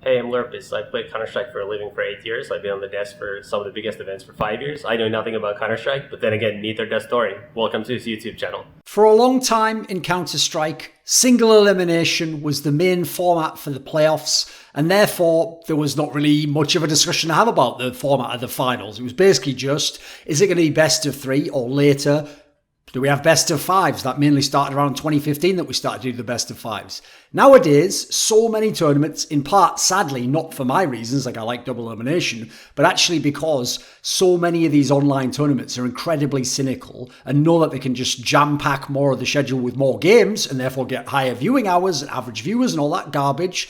Hey, I'm Lurpus. I played Counter-Strike for a living for 8 years. I've been on the desk for some of the biggest events for 5 years. I know nothing about Counter-Strike, but then again, neither does Thorin. Welcome to his YouTube channel. For a long time in Counter-Strike, single elimination was the main format for the playoffs, and therefore there was not really much of a discussion to have about the format of the finals. It was basically just, is it going to be best of three, or later, do we have best of fives? That mainly started around 2015 that we started to do the best of fives. Nowadays, so many tournaments, in part, sadly, not for my reasons, like I like double elimination, but actually because so many of these online tournaments are incredibly cynical and know that they can just jam-pack more of the schedule with more games and therefore get higher viewing hours and average viewers and all that garbage.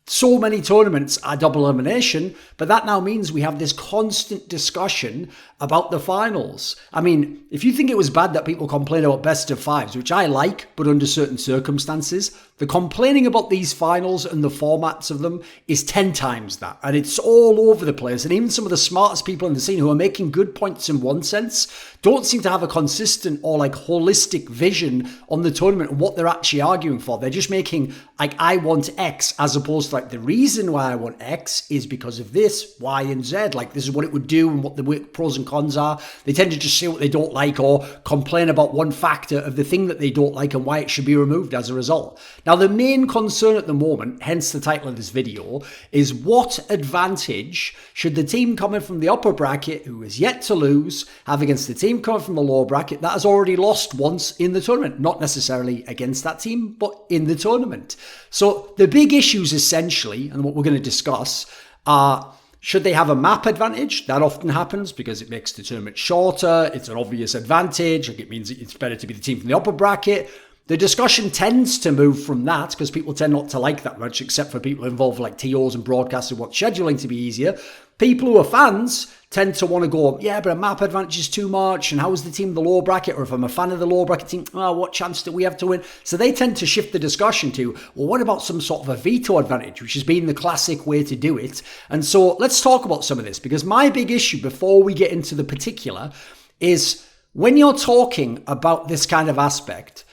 So many tournaments are double elimination, but that now means we have this constant discussion about the finals. I mean, if you think it was bad that people complain about best of fives, which I like, but under certain circumstances, the complaining about these finals and the formats of them is 10 times that. And it's all over the place. And even some of the smartest people in the scene who are making good points in one sense don't seem to have a consistent or like holistic vision on the tournament and what they're actually arguing for. They're just making like, I want X, as opposed to like, the reason why I want X is because of this, Y, and Z. Like, this is what it would do and what the pros and cons are. They tend to just say what they don't like or complain about one factor of the thing that they don't like and why it should be removed as a result. Now, the main concern at the moment, hence the title of this video, is what advantage should the team coming from the upper bracket, who is yet to lose, have against the team coming from the lower bracket that has already lost once in the tournament? Not necessarily against that team, but in the tournament. So the big issues essentially, and what we're going to discuss, are should they have a map advantage? That often happens because it makes the tournament shorter. It's an obvious advantage. Like, it means it's better to be the team from the upper bracket. The discussion tends to move from that because people tend not to like that much, except for people involved like TOs and broadcasters who want scheduling to be easier. People who are fans tend to want to go, yeah, but a map advantage is too much. And how is the team in the lower bracket? Or if I'm a fan of the lower bracket team, what chance do we have to win? So they tend to shift the discussion to, well, what about some sort of a veto advantage, which has been the classic way to do it. And so let's talk about some of this, because my big issue before we get into the particular is when you're talking about this kind of aspect,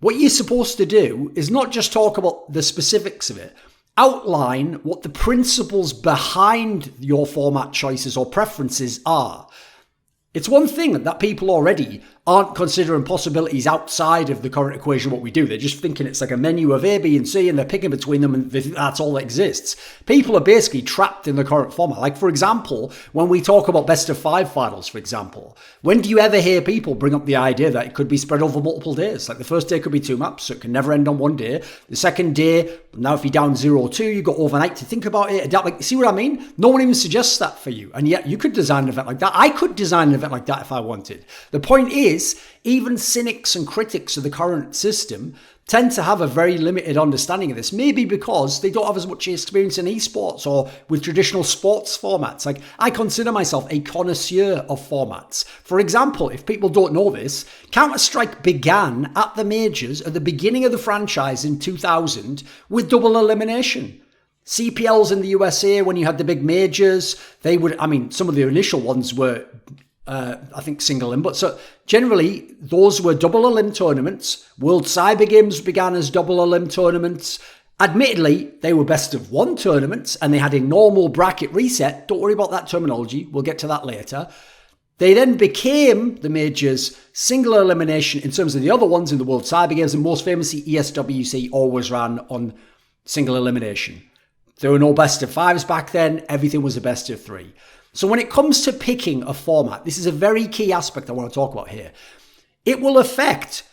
what you're supposed to do is not just talk about the specifics of it, outline what the principles behind your format choices or preferences are. It's one thing that people already aren't considering possibilities outside of the current equation of what we do. They're just thinking it's like a menu of A, B, and C, and they're picking between them, and that's all that exists. People are basically trapped in the current format. Like, for example, when we talk about best of five finals, for example, when do you ever hear people bring up the idea that it could be spread over multiple days? Like, the first day could be 2 maps, so it can never end on one day. The second day, now if you're down 0-2, you've got overnight to think about it, adapt. Like, see what I mean? No one even suggests that for you. And yet you could design an event like that. I could design an event like that if I wanted. The point is, even cynics and critics of the current system tend to have a very limited understanding of this, maybe because they don't have as much experience in esports or with traditional sports formats. Like, I consider myself a connoisseur of formats. For example, if people don't know this, Counter-Strike began at the majors at the beginning of the franchise in 2000 with double elimination. CPLs in the USA, when you had the big majors, they would, I mean, some of the initial ones were I think single elim, but so generally those were double elim tournaments. World Cyber Games began as double elim tournaments. Admittedly, they were best of one tournaments and they had a normal bracket reset. Don't worry about that terminology. We'll get to that later. They then became the majors single elimination in terms of the other ones in the World Cyber Games, and most famously ESWC always ran on single elimination. There were no best of fives back then. Everything was a best of three. So when it comes to picking a format, this is a very key aspect I want to talk about here. It will affect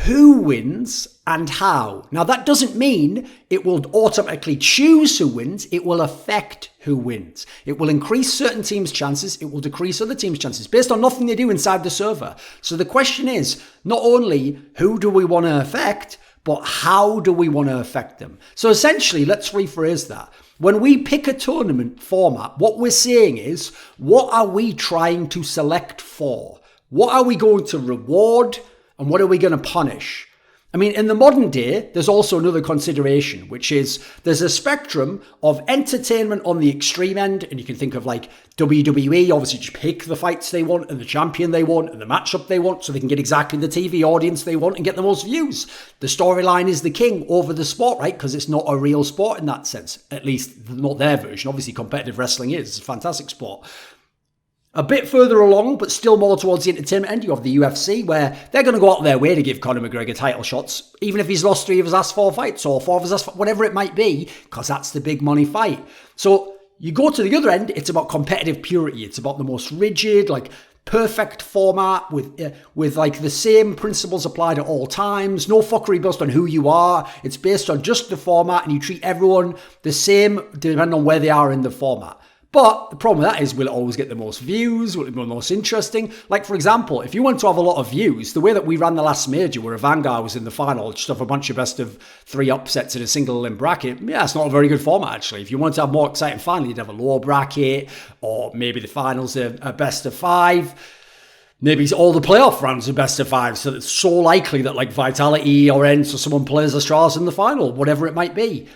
who wins and how. Now, that doesn't mean it will automatically choose who wins. It will affect who wins. It will increase certain teams' chances. It will decrease other teams' chances based on nothing they do inside the server. So the question is not only who do we want to affect, but how do we want to affect them? So essentially, let's rephrase that. When we pick a tournament format, what we're saying is, what are we trying to select for? What are we going to reward and what are we going to punish? I mean, in the modern day, there's also another consideration, which is there's a spectrum of entertainment on the extreme end, and you can think of like WWE, obviously just pick the fights they want and the champion they want and the matchup they want so they can get exactly the TV audience they want and get the most views. The storyline is the king over the sport, right? Because it's not a real sport in that sense, at least not their version. Obviously, competitive wrestling is. It's a fantastic sport. A bit further along, but still more towards the entertainment end, you have the UFC, where they're going to go out of their way to give Conor McGregor title shots, even if he's lost 3 of his last 4 fights, or 4 of his last, whatever it might be, because that's the big money fight. So you go to the other end, it's about competitive purity. It's about the most rigid, like perfect format with like the same principles applied at all times. No fuckery based on who you are. It's based on just the format, and you treat everyone the same depending on where they are in the format. But the problem with that is, will it always get the most views? Will it be the most interesting? Like, for example, if you want to have a lot of views, the way that we ran the last major, where a Vanguard was in the final, just off a bunch of best of 3 upsets in a single limb bracket, yeah, it's not a very good format, actually. If you want to have more exciting final, you'd have a lower bracket, or maybe the finals are a best of 5. Maybe all the playoff rounds are best of 5, so it's so likely that like Vitality or Ents or someone plays Australis in the final, whatever it might be.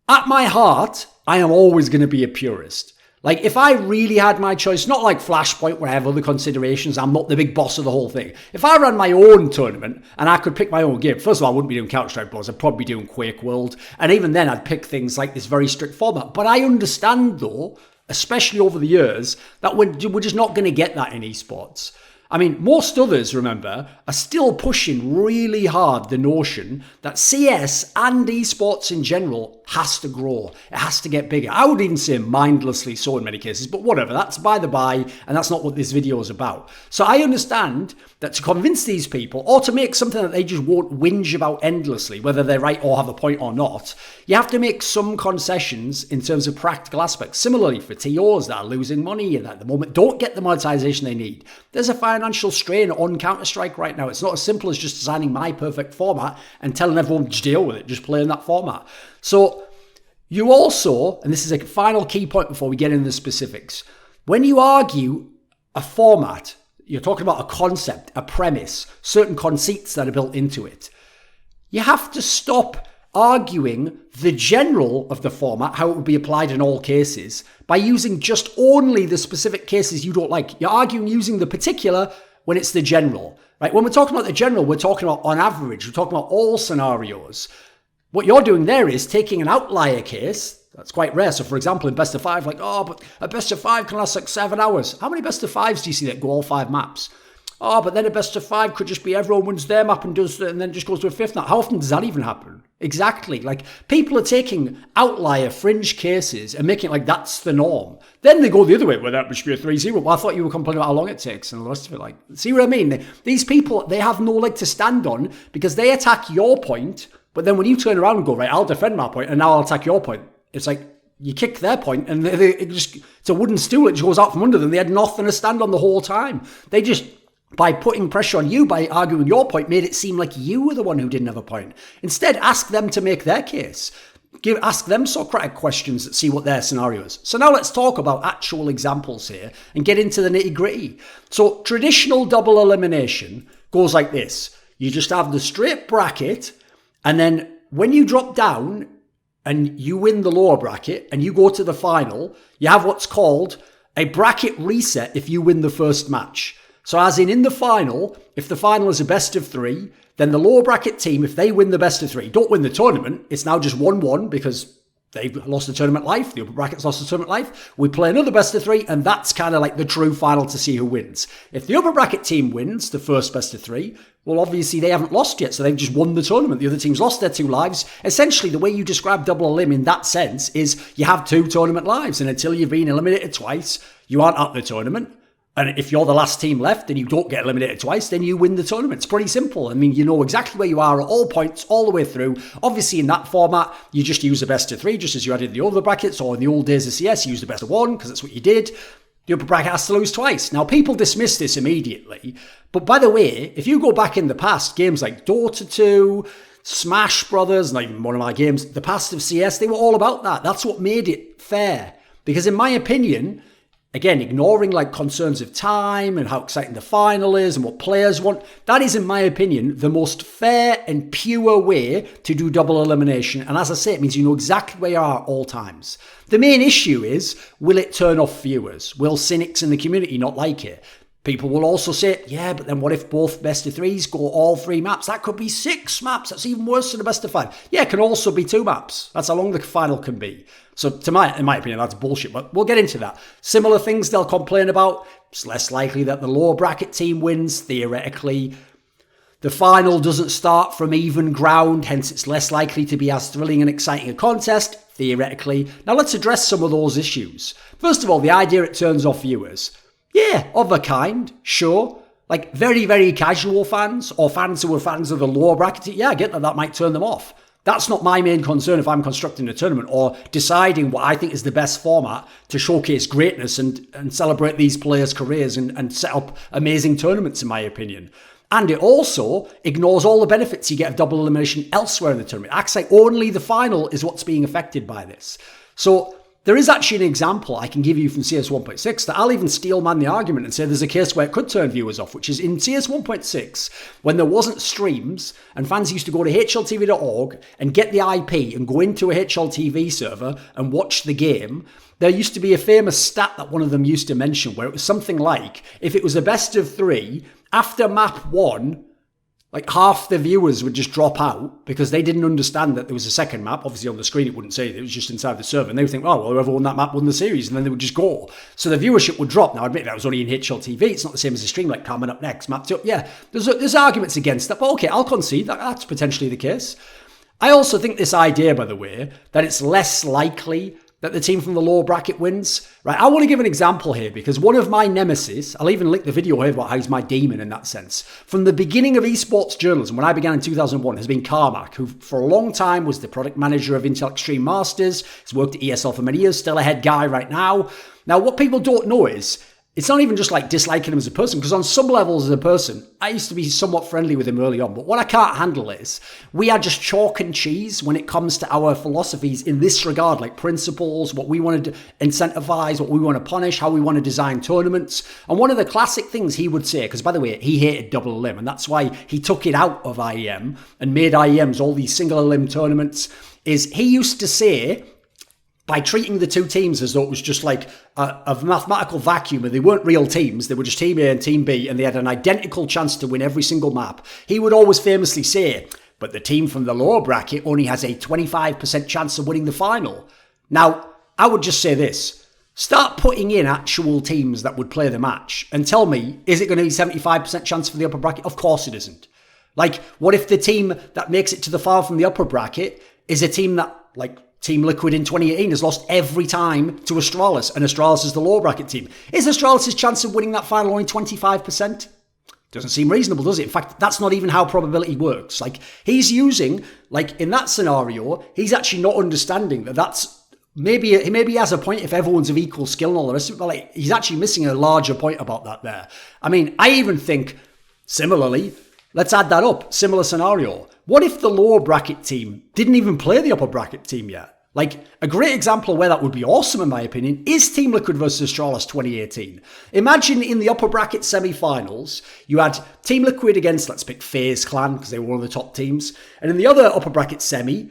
At my heart, I am always going to be a purist. Like, if I really had my choice, not like Flashpoint where I have other considerations, I'm not the big boss of the whole thing. If I ran my own tournament and I could pick my own game, first of all, I wouldn't be doing Counter-Strike Bros, I'd probably be doing Quake World. And even then, I'd pick things like this very strict format. But I understand, though, especially over the years, that we're just not going to get that in esports. I mean, most others, remember, are still pushing really hard the notion that CS and esports in general has to grow. It has to get bigger. I would even say mindlessly so in many cases, but whatever, that's by the by, and that's not what this video is about. So I understand that to convince these people, or to make something that they just won't whinge about endlessly, whether they're right or have a point or not, you have to make some concessions in terms of practical aspects. Similarly, for TOs that are losing money and at the moment don't get the monetization they need, there's a financial strain on Counter-Strike right now. It's not as simple as just designing my perfect format and telling everyone to deal with it, just play in that format. So you also, and this is a final key point before we get into the specifics, when you argue a format, you're talking about a concept, a premise, certain conceits that are built into it. You have to stop arguing the general of the format, how it would be applied in all cases, by using just only the specific cases you don't like. You're arguing using the particular when it's the general, right? When we're talking about the general, we're talking about on average, we're talking about all scenarios. What you're doing there is taking an outlier case. That's quite rare. So, for example, in best of 5, like, oh, but a best of 5 can last like 7 hours. How many best of 5s do you see that go all 5 maps? Oh, but then a best of 5 could just be everyone wins their map and then just goes to a 5th map. How often does that even happen? Exactly. Like, people are taking outlier fringe cases and making it like that's the norm. Then they go the other way, well, that should be a 3-0. Well, I thought you were complaining about how long it takes and the rest of it. Like, see what I mean? These people, they have no leg to stand on because they attack your point, but then when you turn around and go, right, I'll defend my point and now I'll attack your point, it's like you kick their point and it's a wooden stool. It just goes out from under them. They had nothing to stand on the whole time. They just, by putting pressure on you, by arguing your point, made it seem like you were the one who didn't have a point. Instead, ask them to make their case. Ask them Socratic questions that see what their scenario is. So now let's talk about actual examples here and get into the nitty gritty. So traditional double elimination goes like this. You just have the straight bracket, and then when you drop down and you win the lower bracket and you go to the final, you have what's called a bracket reset if you win the first match. So as in the final, if the final is a best of 3, then the lower bracket team, if they win the best of 3, don't win the tournament. It's now just 1-1 because they've lost the tournament life. The upper bracket's lost the tournament life. We play another best of 3, and that's kind of like the true final to see who wins. If the upper bracket team wins the first best of 3, well, obviously they haven't lost yet, so they've just won the tournament. The other team's lost their 2 lives. Essentially, the way you describe double elim in that sense is you have 2 tournament lives, and until you've been eliminated twice, you aren't at the tournament. And if you're the last team left and you don't get eliminated twice, then you win the tournament. It's pretty simple. I mean, you know exactly where you are at all points, all the way through. Obviously, in that format, you just use the best of 3, just as you had in the other brackets, or in the old days of CS, you use the best of 1, because that's what you did. The upper bracket has to lose twice. Now, people dismiss this immediately. But by the way, if you go back in the past, games like Dota 2, Smash Brothers, not even one of my games, the past of CS, they were all about that. That's what made it fair. Because in my opinion, Again, ignoring like concerns of time and how exciting the final is and what players want. That is, in my opinion, the most fair and pure way to do double elimination. And as I say, it means you know exactly where you are at all times. The main issue is, will it turn off viewers? Will cynics in the community not like it? People will also say, yeah, but then what if both best of threes go all 3 maps? That could be 6 maps. That's even worse than a best of 5. Yeah, it can also be 2 maps. That's how long the final can be. So in my opinion, that's bullshit, but we'll get into that. Similar things they'll complain about. It's less likely that the lower bracket team wins, theoretically. The final doesn't start from even ground, hence it's less likely to be as thrilling and exciting a contest, theoretically. Now let's address some of those issues. First of all, the idea it turns off viewers. Yeah, of a kind, sure. Like very, very casual fans or fans who are fans of the lower bracket, yeah, I get that might turn them off. That's not my main concern if I'm constructing a tournament or deciding what I think is the best format to showcase greatness and celebrate these players' careers and set up amazing tournaments, in my opinion. And it also ignores all the benefits you get of double elimination elsewhere in the tournament. Acts like only the final is what's being affected by this. So there is actually an example I can give you from CS 1.6 that I'll even steelman the argument and say there's a case where it could turn viewers off, which is in CS 1.6, when there wasn't streams and fans used to go to hltv.org and get the IP and go into a HLTV server and watch the game. There used to be a famous stat that one of them used to mention where it was something like, if it was a best of 3, after map 1, like half the viewers would just drop out because they didn't understand that there was a second map. Obviously on the screen it wouldn't say it was just inside the server. And they would think, oh, well, whoever won that map won the series. And then they would just go. So the viewership would drop. Now, I admit that was only in HLTV. It's not the same as a stream like coming up next, map 2. Yeah, there's arguments against that. But okay, I'll concede that that's potentially the case. I also think this idea, by the way, that it's less likely that the team from the lower bracket wins. Right, I want to give an example here because one of my nemesis, I'll even link the video here about how he's my demon in that sense, from the beginning of esports journalism, when I began in 2001, has been Carmack, who for a long time was the product manager of Intel Extreme Masters. He's worked at ESL for many years, still a head guy right now. Now, what people don't know is, it's not even just like disliking him as a person, because on some levels as a person, I used to be somewhat friendly with him early on. But what I can't handle is we are just chalk and cheese when it comes to our philosophies in this regard, like principles, what we want to incentivize, what we want to punish, how we want to design tournaments. And one of the classic things he would say, because by the way, he hated double elim, and that's why he took it out of IEM and made IEMs all these single elim tournaments, is he used to say, by treating the two teams as though it was just like a mathematical vacuum and they weren't real teams, they were just team A and team B and they had an identical chance to win every single map, he would always famously say, but the team from the lower bracket only has a 25% chance of winning the final. Now, I would just say this. Start putting in actual teams that would play the match and tell me, is it going to be 75% chance for the upper bracket? Of course it isn't. Like, what if the team that makes it to the final from the upper bracket is a team that, like, Team Liquid in 2018 has lost every time to Astralis, and Astralis is the lower bracket team. Is Astralis' chance of winning that final only 25%? Doesn't seem reasonable, does it? In fact, that's not even how probability works. Like, he's using, like, in that scenario, he's actually not understanding that that's, maybe he has a point if everyone's of equal skill and all the rest of it, but like, he's actually missing a larger point about that there. I mean, I even think, similarly, let's add that up, similar scenario. What if the lower bracket team didn't even play the upper bracket team yet? Like, a great example of where that would be awesome, in my opinion, is Team Liquid versus Astralis 2018. Imagine in the upper bracket semi-finals, you had Team Liquid against, let's pick FaZe Clan, because they were one of the top teams. And in the other upper bracket semi,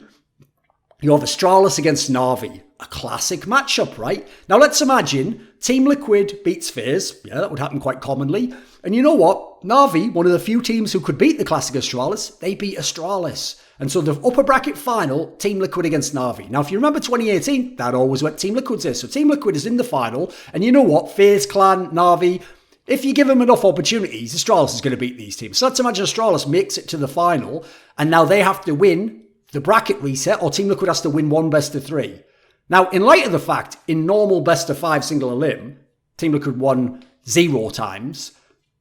you have Astralis against Na'Vi. A classic matchup, right? Now let's imagine Team Liquid beats FaZe. Yeah, that would happen quite commonly. And you know what? Na'Vi, one of the few teams who could beat the classic Astralis, they beat Astralis. And so the upper bracket final, Team Liquid against Na'Vi. Now, if you remember 2018, that always went Team Liquid's there. So Team Liquid is in the final. And you know what? FaZe Clan, Na'Vi, if you give them enough opportunities, Astralis is going to beat these teams. So let's imagine Astralis makes it to the final. And now they have to win the bracket reset, or Team Liquid has to win one best of 3. Now, in light of the fact, in normal best of 5 single elim, Team Liquid won 0 times,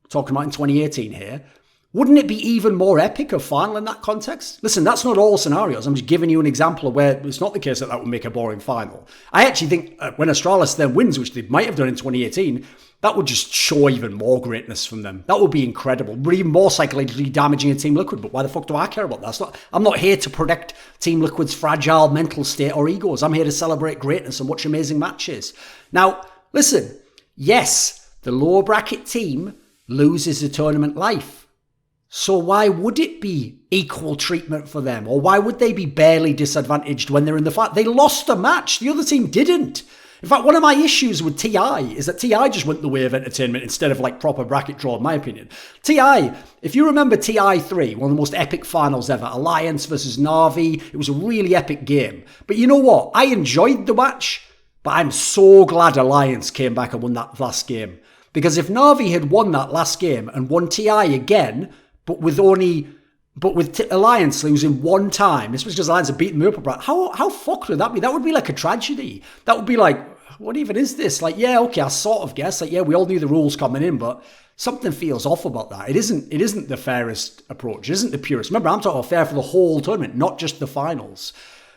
talking about in 2018 here, wouldn't it be even more epic of final in that context? Listen, that's not all scenarios. I'm just giving you an example of where it's not the case that would make a boring final. I actually think when Astralis then wins, which they might have done in 2018, that would just show even more greatness from them. That would be incredible. But even more psychologically damaging in Team Liquid. But why the fuck do I care about that? I'm not here to predict Team Liquid's fragile mental state or egos. I'm here to celebrate greatness and watch amazing matches. Now, listen, yes, the lower bracket team loses the tournament life. So why would it be equal treatment for them? Or why would they be barely disadvantaged when they're in the fight? They lost the match. The other team didn't. In fact, one of my issues with TI is that TI just went the way of entertainment instead of like proper bracket draw, in my opinion. TI, if you remember TI 3, one of the most epic finals ever, Alliance versus Na'Vi, it was a really epic game. But you know what? I enjoyed the match, but I'm so glad Alliance came back and won that last game. Because if Na'Vi had won that last game and won TI again, but with Alliance losing one time, this was because Alliance had beaten the upper bracket, how fucked would that be? That would be like a tragedy. That would be like, what even is this? Like, yeah, okay, I sort of guess. Like, yeah, we all knew the rules coming in, but something feels off about that. It isn't the fairest approach. It isn't the purest. Remember, I'm talking about fair for the whole tournament, not just the finals.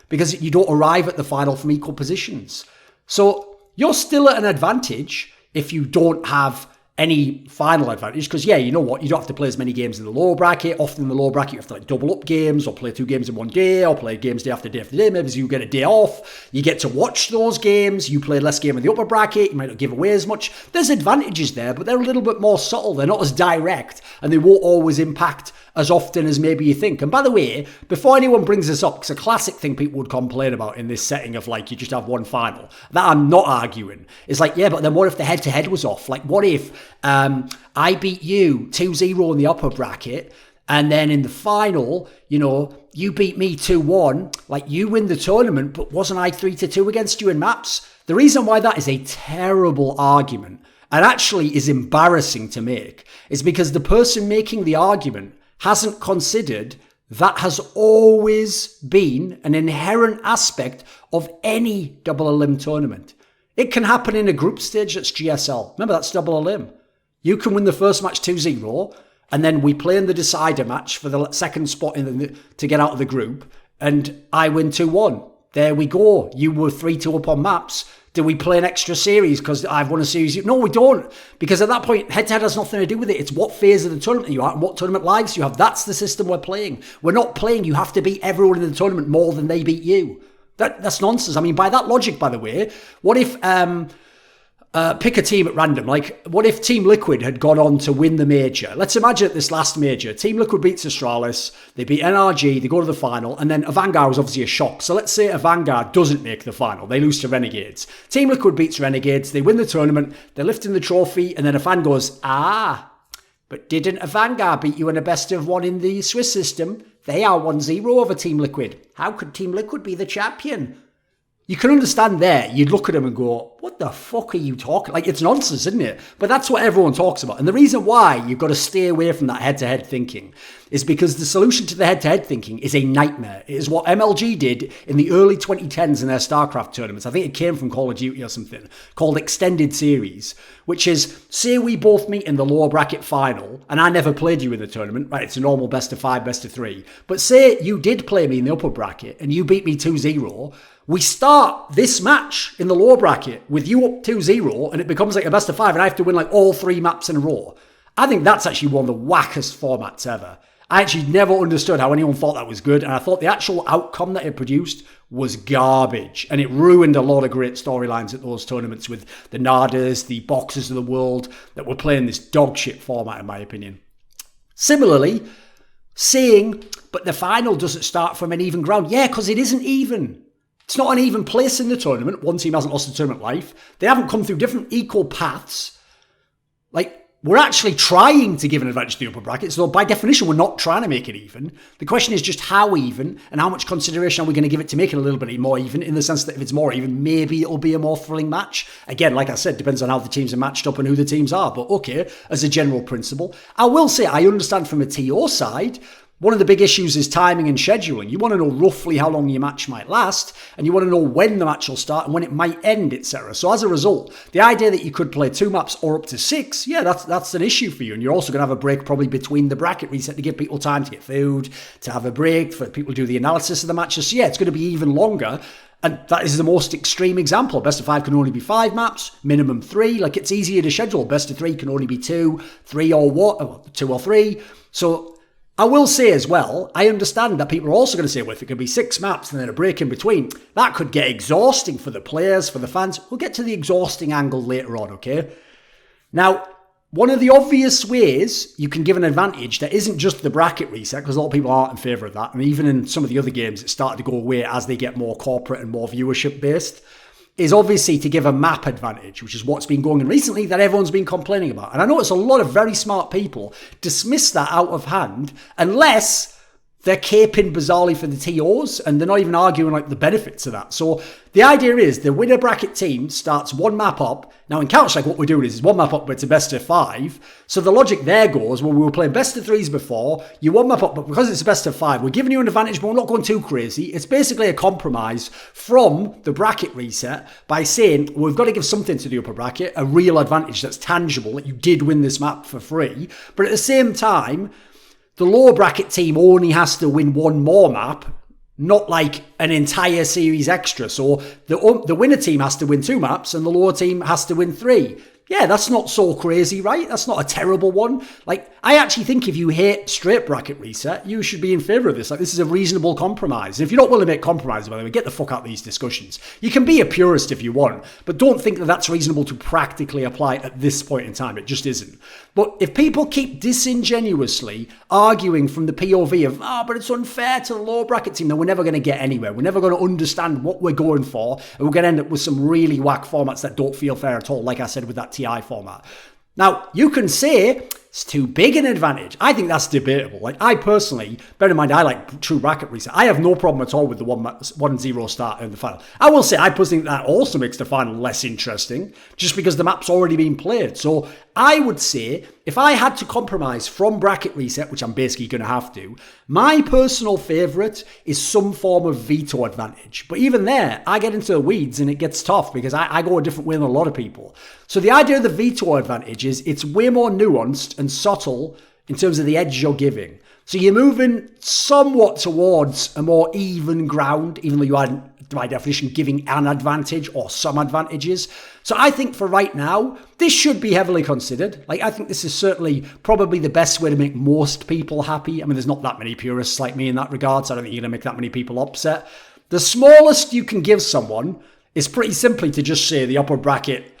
Because you don't arrive at the final from equal positions. So you're still at an advantage if you don't have any final advantage, because yeah, you know what, you don't have to play as many games in the lower bracket. Often in the lower bracket you have to like double up games, or play 2 games in one day, or play games day after day after day. Maybe you get a day off, you get to watch those games, you play less game in the upper bracket, you might not give away as much. There's advantages there, but they're a little bit more subtle. They're not as direct, and they won't always impact as often as maybe you think. And by the way, before anyone brings this up, because a classic thing people would complain about in this setting of like you just have one final, that I'm not arguing, is like, yeah, but then what if the head-to-head was off? Like, what if I beat you 2-0 in the upper bracket, and then in the final, you know, you beat me 2-1, like you win the tournament, but wasn't I 3-2 against you in maps? The reason why that is a terrible argument, and actually is embarrassing to make, is because the person making the argument hasn't considered that has always been an inherent aspect of any double elim tournament. It can happen in a group stage that's GSL. Remember, that's double elim. You can win the first match 2-0, and then we play in the decider match for the second spot to get out of the group, and I win 2-1. There we go. You were 3-2 up on maps. Do we play an extra series because I've won a series? No, we don't. Because at that point, head-to-head has nothing to do with it. It's what phase of the tournament you are and what tournament lives you have. That's the system we're playing. We're not playing you have to beat everyone in the tournament more than they beat you. That's nonsense. I mean, by that logic, by the way, what if... pick a team at random. Like, what if Team Liquid had gone on to win the major? Let's imagine at this last major, Team Liquid beats Astralis, they beat NRG, they go to the final, and then Vanguard was obviously a shock. So let's say Vanguard doesn't make the final. They lose to Renegades. Team Liquid beats Renegades, they win the tournament, they're lifting the trophy, and then a fan goes, but didn't Vanguard beat you in a best of one in the Swiss system? They are 1-0 over Team Liquid. How could Team Liquid be the champion? You can understand there, you'd look at him and go, what the fuck are you talking? Like, it's nonsense, isn't it? But that's what everyone talks about. And the reason why you've got to stay away from that head-to-head thinking is because the solution to the head-to-head thinking is a nightmare. It is what MLG did in the early 2010s in their StarCraft tournaments. I think it came from Call of Duty or something, called Extended Series, which is, say we both meet in the lower bracket final, and I never played you in the tournament, right? It's a normal best of 5, best of 3. But say you did play me in the upper bracket, and you beat me 2-0, we start this match in the lower bracket with you up 2-0, and it becomes like a best of 5, and I have to win like all 3 maps in a row. I think that's actually one of the wackest formats ever. I actually never understood how anyone thought that was good, and I thought the actual outcome that it produced was garbage, and it ruined a lot of great storylines at those tournaments with the Nadas, the Boxers of the world that were playing this dog shit format, in my opinion. Similarly, saying, but the final doesn't start from an even ground. Yeah, because it isn't even. It's not an even place in the tournament. One team hasn't lost the tournament life. They haven't come through different equal paths. Like, we're actually trying to give an advantage to the upper bracket. So by definition, we're not trying to make it even. The question is just how even and how much consideration are we going to give it to make it a little bit more even, in the sense that if it's more even, maybe it'll be a more thrilling match. Again, like I said, depends on how the teams are matched up and who the teams are. But okay, as a general principle, I will say I understand from a TO side, one of the big issues is timing and scheduling. You want to know roughly how long your match might last, and you want to know when the match will start and when it might end, etc. So as a result, the idea that you could play 2 maps or up to 6, yeah, that's an issue for you. And you're also going to have a break probably between the bracket reset to give people time to get food, to have a break, for people to do the analysis of the matches. So yeah, it's going to be even longer. And that is the most extreme example. Best of 5 can only be 5 maps, minimum 3. Like, it's easier to schedule. Best of 3 can only be 2, 3 or what, 2 or 3. So I will say as well, I understand that people are also going to say, well, if it could be 6 maps and then a break in between, that could get exhausting for the players, for the fans. We'll get to the exhausting angle later on, okay? Now, one of the obvious ways you can give an advantage that isn't just the bracket reset, because a lot of people aren't in favour of that, and even in some of the other games, it started to go away as they get more corporate and more viewership based, is obviously to give a map advantage, which is what's been going on recently that everyone's been complaining about. And I notice a lot of very smart people dismiss that out of hand unless they're caping bizarrely for the TOs and they're not even arguing like the benefits of that. So the idea is the winner bracket team starts one map up. Now in Counter-Strike, what we're doing is one map up, but it's a best of 5. So the logic there goes, well, we were playing best of 3s before, you one map up, but because it's a best of 5, we're giving you an advantage, but we're not going too crazy. It's basically a compromise from the bracket reset by saying, well, we've got to give something to the upper bracket, a real advantage that's tangible, that you did win this map for free. But at the same time, the lower bracket team only has to win one more map, not like an entire series extra. So the winner team has to win 2 maps and the lower team has to win 3. Yeah, that's not so crazy, right? That's not a terrible one. Like, I actually think if you hate straight bracket reset, you should be in favour of this. Like, this is a reasonable compromise. And if you're not willing to make compromises, by the way, get the fuck out of these discussions. You can be a purist if you want, but don't think that that's reasonable to practically apply at this point in time. It just isn't. But if people keep disingenuously arguing from the POV of, but it's unfair to the lower bracket team, then we're never going to get anywhere. We're never going to understand what we're going for, and we're going to end up with some really whack formats that don't feel fair at all, like I said with that TI format. Now, you can say it's too big an advantage. I think that's debatable. Like, I personally, bear in mind, I like true bracket reset. I have no problem at all with the 1-0 start in the final. I will say, I personally think that also makes the final less interesting, just because the map's already been played. So I would say, if I had to compromise from bracket reset, which I'm basically going to have to, my personal favourite is some form of veto advantage. But even there, I get into the weeds and it gets tough because I go a different way than a lot of people. So the idea of the veto advantage is it's way more nuanced and subtle in terms of the edge you're giving. So you're moving somewhat towards a more even ground, even though you aren't, by definition, giving an advantage or some advantages. So I think for right now, this should be heavily considered. Like, I think this is certainly probably the best way to make most people happy. I mean, there's not that many purists like me in that regard, so I don't think you're going to make that many people upset. The smallest you can give someone is pretty simply to just say the upper bracket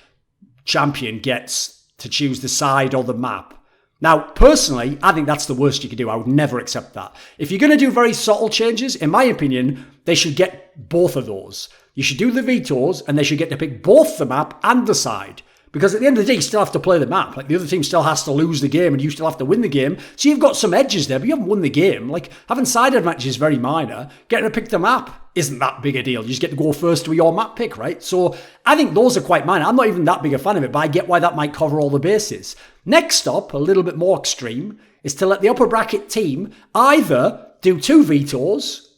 champion gets to choose the side or the map. Now, personally, I think that's the worst you could do. I would never accept that. If you're going to do very subtle changes, in my opinion, they should get both of those. You should do the vetoes, and they should get to pick both the map and the side. Because at the end of the day, you still have to play the map. Like, the other team still has to lose the game, and you still have to win the game. So you've got some edges there, but you haven't won the game. Like, having side advantage is very minor. Getting to pick the map isn't that big a deal. You just get to go first with your map pick, right? So I think those are quite minor. I'm not even that big a fan of it, but I get why that might cover all the bases. Next up, a little bit more extreme, is to let the upper bracket team either do 2 vetoes.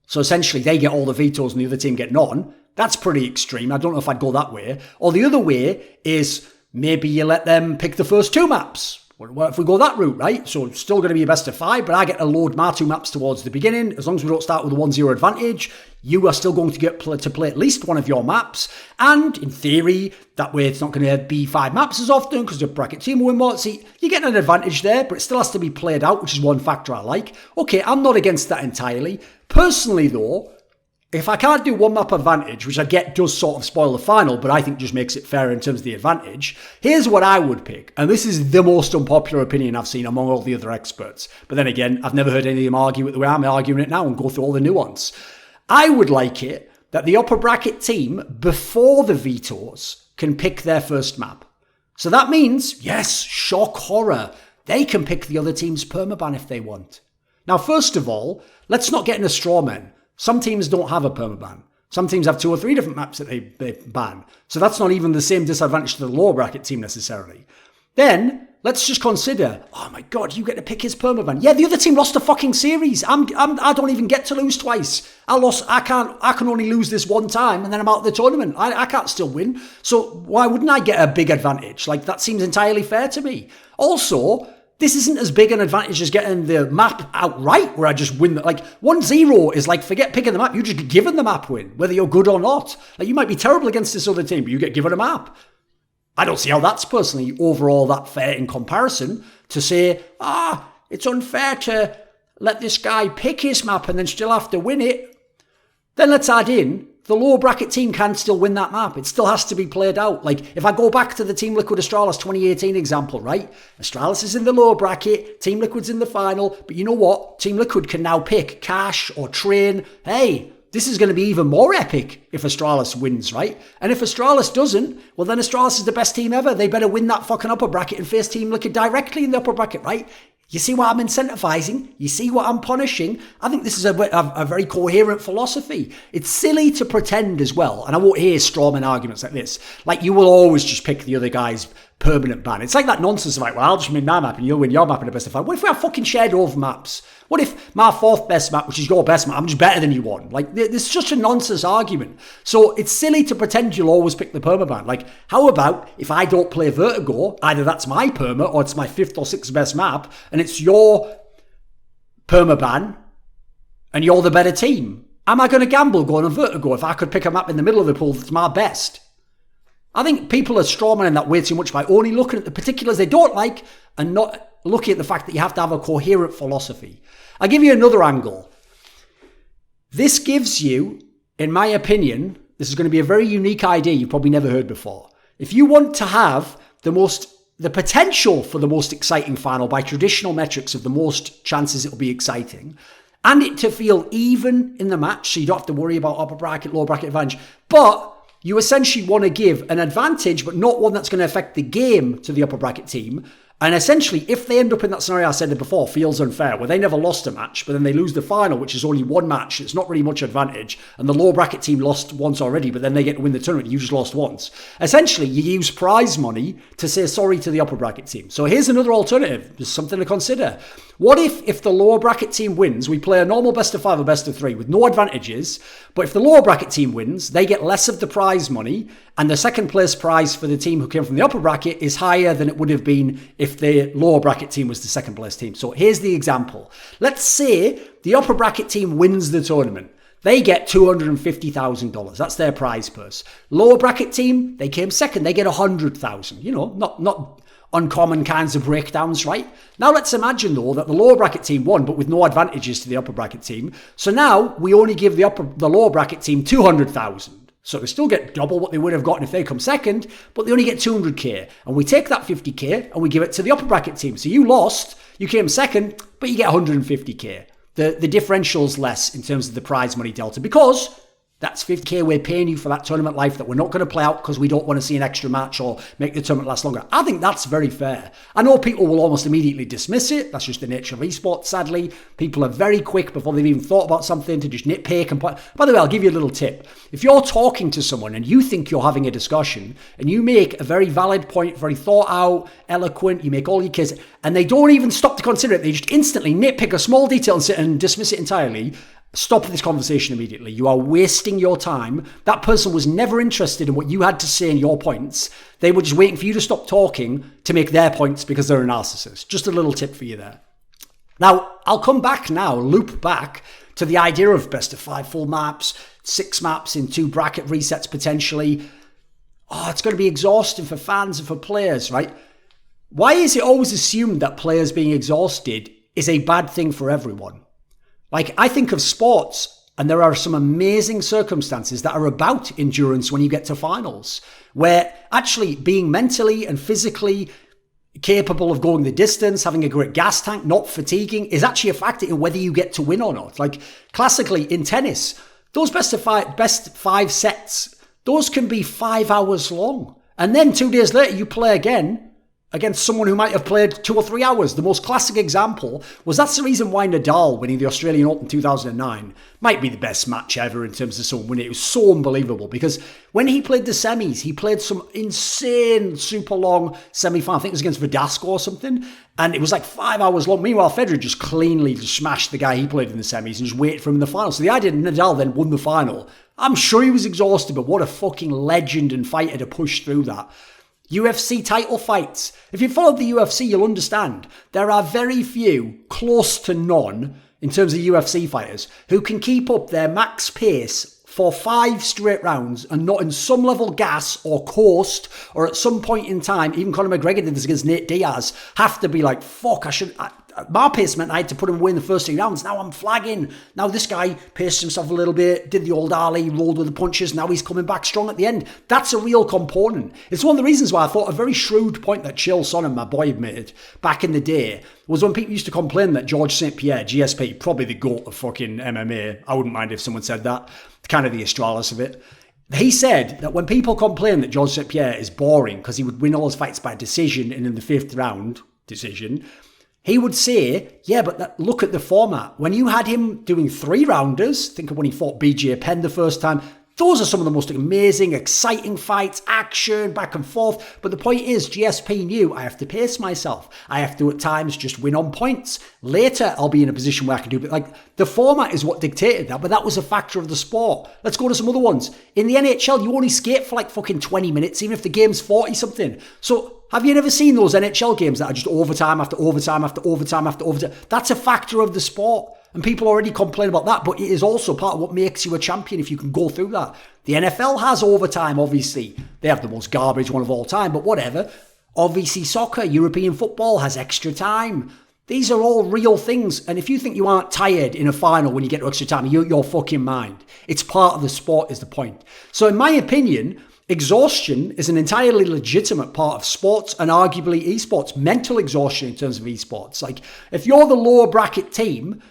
So essentially, they get all the vetoes and the other team get none. That's pretty extreme. I don't know if I'd go that way. Or the other way is maybe you let them pick the first 2 maps. What if we go that route, right? So it's still going to be a best of 5, but I get to load my 2 maps towards the beginning. As long as we don't start with a 1-0 advantage, you are still going to get to play at least one of your maps. And in theory, that way it's not going to be 5 maps as often because the bracket team will win more. See, you get an advantage there, but it still has to be played out, which is one factor I like. Okay, I'm not against that entirely. Personally, though, if I can't do 1 map advantage, which I get does sort of spoil the final, but I think just makes it fair in terms of the advantage, here's what I would pick. And this is the most unpopular opinion I've seen among all the other experts. But then again, I've never heard any of them argue it the way I'm arguing it now and go through all the nuance. I would like it that the upper bracket team, before the vetoes, can pick their first map. So that means, yes, shock horror, they can pick the other team's permaban if they want. Now, first of all, let's not get in a straw man. Some teams don't have a permaban. Some teams have 2 or 3 different maps that they ban. So that's not even the same disadvantage to the lower bracket team necessarily. Then, let's just consider, oh my God, you get to pick his permaban. Yeah, the other team lost a fucking series. I don't even get to lose twice. I can only lose this one time and then I'm out of the tournament. I can't still win. So why wouldn't I get a big advantage? Like, that seems entirely fair to me. Also, this isn't as big an advantage as getting the map outright where I just win. Like, 1-0 is like, forget picking the map. You just get given the map win, whether you're good or not. Like, you might be terrible against this other team, but you get given a map. I don't see how that's personally overall that fair in comparison to say, it's unfair to let this guy pick his map and then still have to win it. Then let's add in the lower bracket team can still win that map. It still has to be played out. Like, if I go back to the Team Liquid Astralis 2018 example, right? Astralis is in the lower bracket, Team Liquid's in the final, but you know what? Team Liquid can now pick Cash or Train. Hey, this is going to be even more epic if Astralis wins, right? And if Astralis doesn't, well, then Astralis is the best team ever. They better win that fucking upper bracket and face Team Liquid directly in the upper bracket, right? You see what I'm incentivizing? You see what I'm punishing? I think this is a very coherent philosophy. It's silly to pretend as well, and I won't hear strawman arguments like this. Like, you will always just pick the other guy's permanent ban. It's like that nonsense of like, well, I'll just win my map and you'll win your map in the best of 5. What if we have fucking shared over maps? What if my 4th best map, which is your best map, I'm just better than you won? Like, there's such a nonsense argument. So it's silly to pretend you'll always pick the permaban. Like, how about if I don't play Vertigo, either that's my perma or it's my 5th or 6th best map, and it's your permaban and you're the better team? Am I going to gamble going on Vertigo if I could pick a map in the middle of the pool that's my best? I think people are strawmanning that way too much by only looking at the particulars they don't like and not looking at the fact that you have to have a coherent philosophy. I'll give you another angle. This gives you, in my opinion, this is going to be a very unique idea you've probably never heard before. If you want to have the potential for the most exciting final by traditional metrics of the most chances it'll be exciting, and it to feel even in the match, so you don't have to worry about upper bracket, lower bracket advantage, but you essentially want to give an advantage, but not one that's going to affect the game to the upper bracket team. And essentially, if they end up in that scenario I said before, feels unfair, where they never lost a match, but then they lose the final, which is only one match, it's not really much advantage, and the lower bracket team lost once already, but then they get to win the tournament, you just lost once. Essentially, you use prize money to say sorry to the upper bracket team. So here's another alternative, just something to consider. What if the lower bracket team wins, we play a normal best of 5 or best of 3 with no advantages, but if the lower bracket team wins, they get less of the prize money, and the second place prize for the team who came from the upper bracket is higher than it would have been if the lower bracket team was the second place team. So here's the example. Let's say the upper bracket team wins the tournament. They get $250,000. That's their prize purse. Lower bracket team, they came second. They get $100,000. You know, not uncommon kinds of breakdowns, right? Now let's imagine though that the lower bracket team won, but with no advantages to the upper bracket team. So now we only give the lower bracket team $200,000. So they still get double what they would have gotten if they come second, but they only get $200K. And we take that $50K and we give it to the upper bracket team. So you lost, you came second, but you get $150K. The differential's less in terms of the prize money delta because that's $50K we're paying you for that tournament life that we're not going to play out because we don't want to see an extra match or make the tournament last longer. I think that's very fair. I know people will almost immediately dismiss it. That's just the nature of esports, sadly. People are very quick before they've even thought about something to just nitpick. And by the way, I'll give you a little tip. If you're talking to someone and you think you're having a discussion and you make a very valid point, very thought out, eloquent, you make all your case, and they don't even stop to consider it, they just instantly nitpick a small detail and sit and dismiss it entirely, stop this conversation immediately. You are wasting your time. That person was never interested in what you had to say and your points. They were just waiting for you to stop talking to make their points because they're a narcissist. Just a little tip for you there. Now, I'll come back now, loop back to the idea of best of 5 full maps, 6 maps in 2 bracket resets potentially. Oh, it's going to be exhausting for fans and for players, right? Why is it always assumed that players being exhausted is a bad thing for everyone? Like, I think of sports, and there are some amazing circumstances that are about endurance when you get to finals, where actually being mentally and physically capable of going the distance, having a great gas tank, not fatiguing, is actually a factor in whether you get to win or not. Like, classically in tennis, those best 5 sets, those can be 5 hours long. And then 2 days later, you play again against someone who might have played 2 or 3 hours. The most classic example was that's the reason why Nadal winning the Australian Open 2009 might be the best match ever in terms of someone winning. It was so unbelievable because when he played the semis, he played some insane, super long semi-final. I think it was against Verdasco or something. And it was like 5 hours long. Meanwhile, Federer just cleanly smashed the guy he played in the semis and just waited for him in the final. So the idea that Nadal then won the final, I'm sure he was exhausted, but what a fucking legend and fighter to push through that. UFC title fights. If you followed the UFC, you'll understand there are very few, close to none, in terms of UFC fighters, who can keep up their max pace for 5 straight rounds and not in some level gas or coast, or at some point in time, even Conor McGregor did this against Nate Diaz, have to be like, fuck, my pace meant I had to put him away in the first 3 rounds. Now I'm flagging. Now this guy paced himself a little bit, did the old Ali, rolled with the punches. Now he's coming back strong at the end. That's a real component. It's one of the reasons why I thought a very shrewd point that Chael Sonnen, my boy, made back in the day was when people used to complain that George St. Pierre, GSP, probably the GOAT of fucking MMA. I wouldn't mind if someone said that. Kind of the Astralis of it. He said that when people complain that George St. Pierre is boring because he would win all his fights by decision and in the 5th round decision, he would say, yeah, but look at the format. When you had him doing 3-rounders, think of when he fought BJ Penn the first time, those are some of the most amazing, exciting fights, action, back and forth. But the point is, GSP knew I have to pace myself. I have to, at times, just win on points. Later, I'll be in a position where I can do it. Like, the format is what dictated that, but that was a factor of the sport. Let's go to some other ones. In the NHL, you only skate for like fucking 20 minutes, even if the game's 40-something. So, have you never seen those NHL games that are just overtime after overtime after overtime after overtime? That's a factor of the sport. And people already complain about that, but it is also part of what makes you a champion if you can go through that. The NFL has overtime, obviously. They have the most garbage one of all time, but whatever. Obviously, soccer, European football has extra time. These are all real things. And if you think you aren't tired in a final when you get to extra time, you're fucking mind. It's part of the sport is the point. So in my opinion, exhaustion is an entirely legitimate part of sports and arguably esports. Mental exhaustion in terms of esports. Like, if you're the lower bracket team,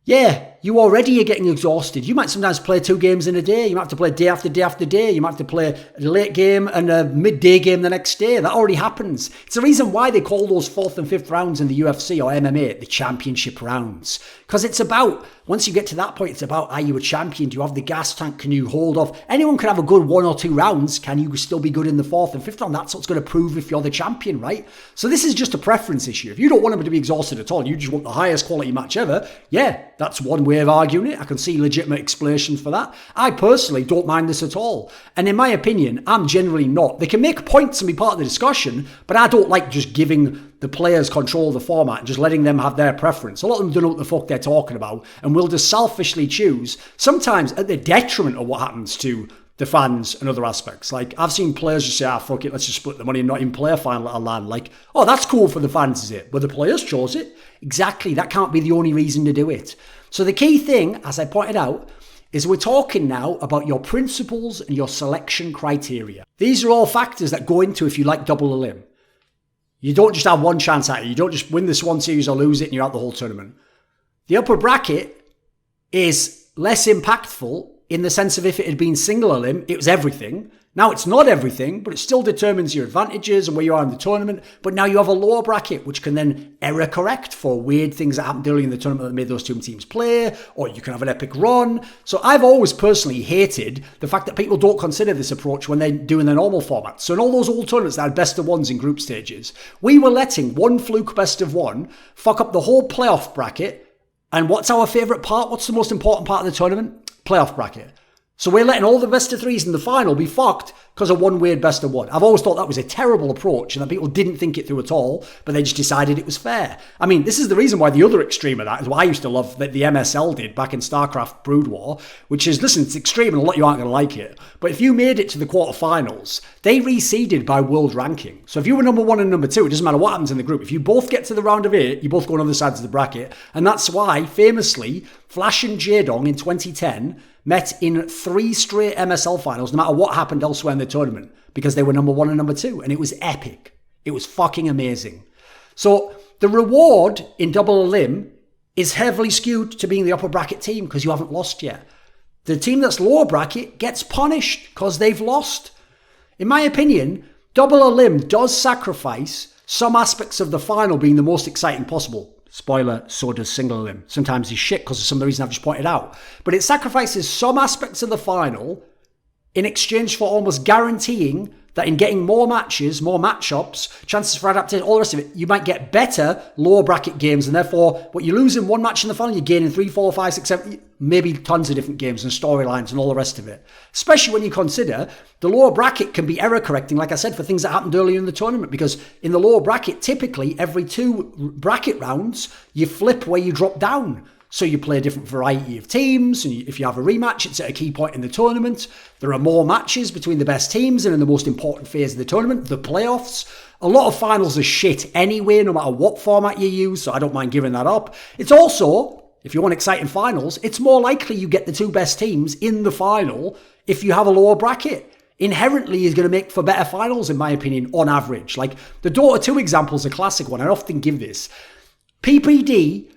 yeah, you already are getting exhausted. You might sometimes play 2 games in a day. You might have to play day after day after day. You might have to play a late game and a midday game the next day. That already happens. It's the reason why they call those 4th and 5th rounds in the UFC or MMA the championship rounds. Because it's about, once you get to that point, it's about, are you a champion? Do you have the gas tank? Can you hold off? Anyone can have a good 1 or 2 rounds. Can you still be good in the 4th and 5th round? That's what's going to prove if you're the champion, right? So this is just a preference issue. If you don't want them to be exhausted at all, you just want the highest quality match ever, yeah, that's one way of arguing it. I can see legitimate explanations for that. I personally don't mind this at all. And in my opinion, I'm generally not. They can make points and be part of the discussion, but I don't like just giving the players control of the format and just letting them have their preference. A lot of them don't know what the fuck they're talking about and will just selfishly choose, sometimes at the detriment of what happens to the fans and other aspects. Like, I've seen players just say, fuck it, let's just split the money and not even play a final at a LAN. Like, oh, that's cool for the fans, is it? But the players chose it. Exactly, that can't be the only reason to do it. So the key thing, as I pointed out, is we're talking now about your principles and your selection criteria. These are all factors that go into if you like double a limb. You don't just have one chance at it. You don't just win this one series or lose it and you're out the whole tournament. The upper bracket is less impactful in the sense of if it had been single limb, it was everything. Now it's not everything, but it still determines your advantages and where you are in the tournament. But now you have a lower bracket, which can then error correct for weird things that happened early in the tournament that made those 2 teams play, or you can have an epic run. So I've always personally hated the fact that people don't consider this approach when they're doing the normal format. So in all those old tournaments that had best of ones in group stages, we were letting one fluke best of one fuck up the whole playoff bracket. And what's our favourite part? What's the most important part of the tournament? Playoff bracket. So we're letting all the best of threes in the final be fucked because of one weird best of one. I've always thought that was a terrible approach and that people didn't think it through at all, but they just decided it was fair. I mean, this is the reason why the other extreme of that is what I used to love that the MSL did back in StarCraft Brood War, which is, listen, it's extreme and a lot of you aren't going to like it, but if you made it to the quarterfinals, they reseeded by world ranking. So if you were number 1 and number 2, it doesn't matter what happens in the group. If you both get to the round of 8, you both go on other sides of the bracket. And that's why, famously, Flash and Jaedong in 2010 met in 3 straight MSL finals, no matter what happened elsewhere in the tournament, because they were number 1 and number 2, and it was epic. It was fucking amazing. So the reward in double a limb is heavily skewed to being the upper bracket team because you haven't lost yet. The team that's lower bracket gets punished because they've lost. In my opinion, double a limb does sacrifice some aspects of the final being the most exciting possible. Spoiler, so does single limb. Sometimes he's shit because of some of the reasons I've just pointed out. But it sacrifices some aspects of the final in exchange for almost guaranteeing that in getting more matches, more matchups, chances for adaptation, all the rest of it, you might get better lower bracket games. And therefore, what you lose in one match in the final, you gain in 3, 4, 5, 6, 7, maybe tons of different games and storylines and all the rest of it. Especially when you consider the lower bracket can be error correcting, like I said, for things that happened earlier in the tournament. Because in the lower bracket, typically every 2 bracket rounds, you flip where you drop down. So you play a different variety of teams, and if you have a rematch, it's at a key point in the tournament. There are more matches between the best teams, and in the most important phase of the tournament, the playoffs, A lot of finals are shit anyway, no matter what format you use, so I don't mind giving that up. It's also, if you want exciting finals, it's more likely you get the two best teams in the final if you have a lower bracket. Inherently is going to make for better finals, in my opinion, on average. Like, the Dota 2 example is a classic one. I often give this. PPD,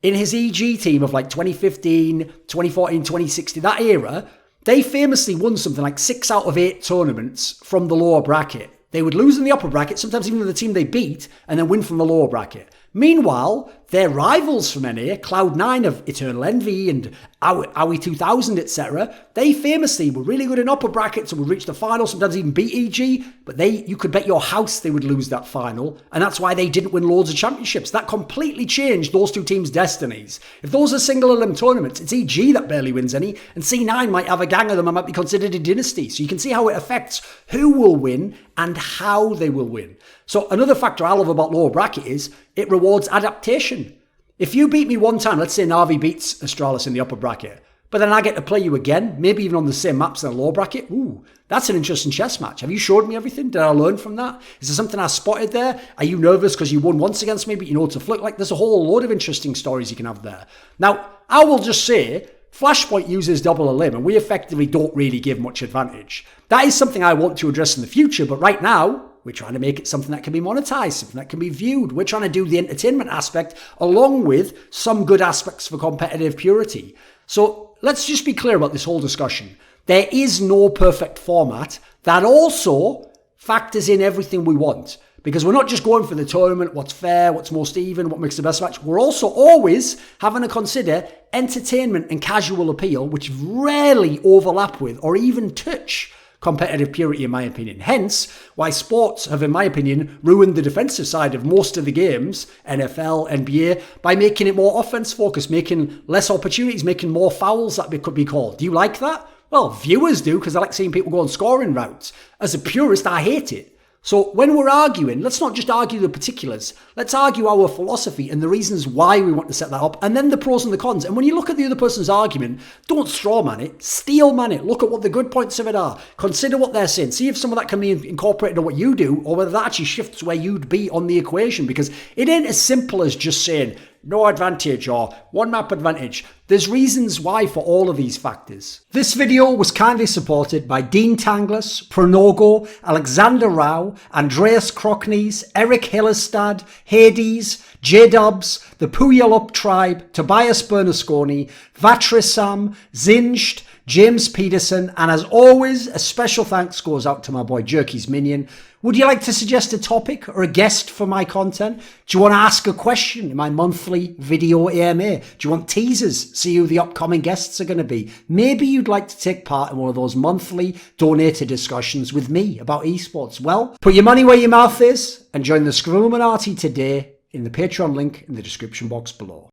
in his EG team of like 2015, 2014, 2016, that era, they famously won something like 6 out of 8 tournaments from the lower bracket. They would lose in the upper bracket, sometimes even the team they beat, and then win from the lower bracket. Meanwhile, their rivals from NA, Cloud9 of Eternal Envy and Owie 2000, etc., they famously were really good in upper brackets and would reach the final, sometimes even beat EG, but you could bet your house they would lose that final, and that's why they didn't win loads of championships. That completely changed those two teams' destinies. If those are single elim tournaments, it's EG that barely wins any, and C9 might have a gang of them and might be considered a dynasty. So you can see how it affects who will win and how they will win. So another factor I love about lower bracket is it rewards adaptation. If you beat me one time, let's say Na'Vi beats Astralis in the upper bracket, but then I get to play you again, maybe even on the same maps in the lower bracket, ooh, that's an interesting chess match. Have you showed me everything? Did I learn from that? Is there something I spotted there? Are you nervous because you won once against me, but you know to flick? Like, there's a whole load of interesting stories you can have there. Now, I will just say, Flashpoint uses double elim, and we effectively don't really give much advantage. That is something I want to address in the future, but right now, we're trying to make it something that can be monetized, something that can be viewed. We're trying to do the entertainment aspect along with some good aspects for competitive purity. So let's just be clear about this whole discussion. There is no perfect format that also factors in everything we want. Because we're not just going for the tournament, what's fair, what's most even, what makes the best match. We're also always having to consider entertainment and casual appeal, which rarely overlap with or even touch competitive purity, in my opinion. Hence, why sports have, in my opinion, ruined the defensive side of most of the games, NFL, NBA, by making it more offense-focused, making less opportunities, making more fouls that could be called. Do you like that? Well, viewers do, because I like seeing people go on scoring routes. As a purist, I hate it. So when we're arguing, let's not just argue the particulars. Let's argue our philosophy and the reasons why we want to set that up, and then the pros and the cons. And when you look at the other person's argument, don't strawman it, steelman it. Look at what the good points of it are. Consider what they're saying. See if some of that can be incorporated into what you do, or whether that actually shifts where you'd be on the equation. Because it ain't as simple as just saying, no advantage or one map advantage. There's reasons why for all of these factors. This video was kindly supported by Dean Tanglis, Pronogo, Alexander Rao, Andreas Kroknes, ErikHillestad, Hades, JDubs, the Puyallup Tribe, Tobias Bernasconi, VatriSam, Xinged, James Pederson, and as always, a special thanks goes out to my boy Jerky's Minion. Would you like to suggest a topic or a guest for my content? Do you want to ask a question in my monthly video AMA? Do you want teasers? See who the upcoming guests are going to be? Maybe you'd like to take part in one of those monthly donated discussions with me about esports. Well, put your money where your mouth is and join the Screwluminati today in the Patreon link in the description box below.